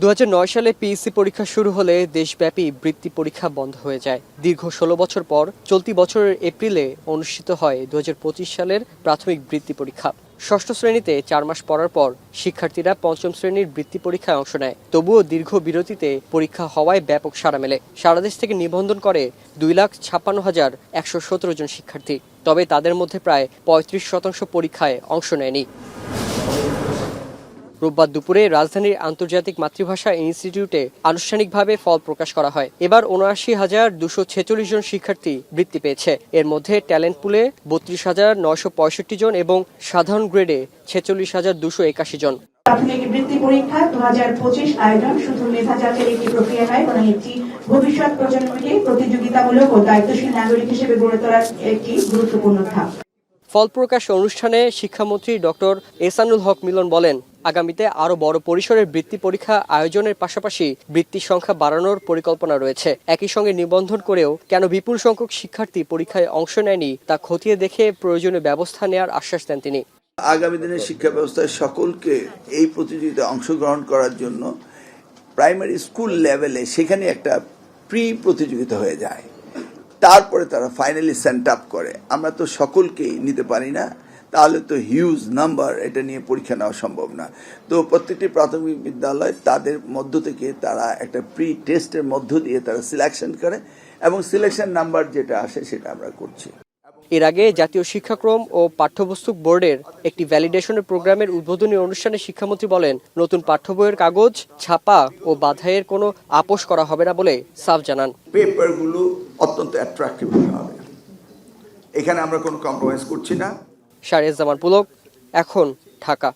2009 সালে পিইসি পরীক্ষা শুরু হলে দেশব্যাপী বৃত্তি পরীক্ষা বন্ধ হয়ে যায়। দীর্ঘ 16 বছর পর চলতি বছরের এপ্রিলে অনুষ্ঠিত হয় 2025 সালের প্রাথমিক বৃত্তি পরীক্ষা। ষষ্ঠ শ্রেণীতে 4 মাস পড়ার পর শিক্ষার্থীরা পঞ্চম শ্রেণীর বৃত্তি পরীক্ষায় অংশ নেয়। তবুও দীর্ঘ বিরতিতে পরীক্ষা হওয়ায় ব্যাপক সাড়া মেলে। সারা দেশ থেকে নিবন্ধন করে 2,56,117 জন শিক্ষার্থী। তবে তাদের মধ্যে প্রায় 35% পরীক্ষায় অংশ নেয়নি। রোববার দুপুরে রাজধানীর আন্তর্জাতিক মাতৃভাষা ইনস্টিটিউটে আনুষ্ঠানিকভাবে ফল প্রকাশ করা হয়। এবার ৭৯,২৪৬ জন শিক্ষার্থী বৃত্তি পেয়েছে। এর মধ্যে ট্যালেন্ট পুলে ৩২,৯৬৫ জন এবং সাধারণ গ্রেডে ৪৬,২৮১ জন। প্রাথমিক বৃত্তি পরীক্ষা 2025 আয়োজন শুধু মেধা যাচাইয়ের একটি প্রক্রিয়া নয়, বরং একটি ভবিষ্যৎ প্রজন্মকে প্রতিযোগিতামূলক ও দায়িত্বশীল নাগরিক হিসেবে গড়ে তোলার একটি গুরুত্বপূর্ণ ধাপ। ফল প্রকাশ অনুষ্ঠানে শিক্ষামন্ত্রী ডক্টর এহসানুল হক মিলন বলেন, আগামীতে আরও বড় পরিসরের বৃত্তি পরীক্ষা আয়োজনের পাশাপাশি বৃত্তির সংখ্যা বাড়ানোর পরিকল্পনা রয়েছে। একই সঙ্গে নিবন্ধন করেও কেন বিপুল সংখ্যক শিক্ষার্থী পরীক্ষায় অংশ নেয়নি তা খতিয়ে দেখে প্রয়োজনীয় ব্যবস্থা নেওয়ার আশ্বাস দেন তিনি। আগামী দিনের শিক্ষা ব্যবস্থায় সকলকে এই প্রতিযোগিতায় অংশগ্রহণ করার জন্য প্রাইমারি স্কুল লেভেলে সেখানে একটা প্রি প্রতিযোগিতা হয়ে যায়, তারপরে তারা ফাইনালি সেন্ট আপ করে। আমরা তো সকলকেই নিতে পারি না, তাহলে তো হিউজ নাম্বার, এটা নিয়ে পরীক্ষা নেওয়া সম্ভব না। তো প্রত্যেকটি প্রাথমিক বিদ্যালয় তাদের মধ্য থেকে তারা একটা প্রি টেস্টের মধ্য দিয়ে তারা সিলেকশন করে এবং সিলেকশন নাম্বার যেটা আসে সেটা আমরা করছি। এর আগে জাতীয় শিক্ষাক্রম ও পাঠ্যপুস্তক বোর্ডের একটি ভ্যালিডেশনের প্রোগ্রামের উদ্বোধনী অনুষ্ঠানে শিক্ষামন্ত্রী বলেন, নতুন পাঠ্য বইয়ের কাগজ, ছাপা ও বাধাইয়ের কোনো আপোষ করা হবে না বলে সাফ জানান। পেপারগুলো অত্যন্ত অ্যাট্রাক্টিভ হবে, এখানে আমরা কোনো কম্প্রোমাইজ করছি না। শাহরিয়ার জামান পুলক, এখন ঢাকা।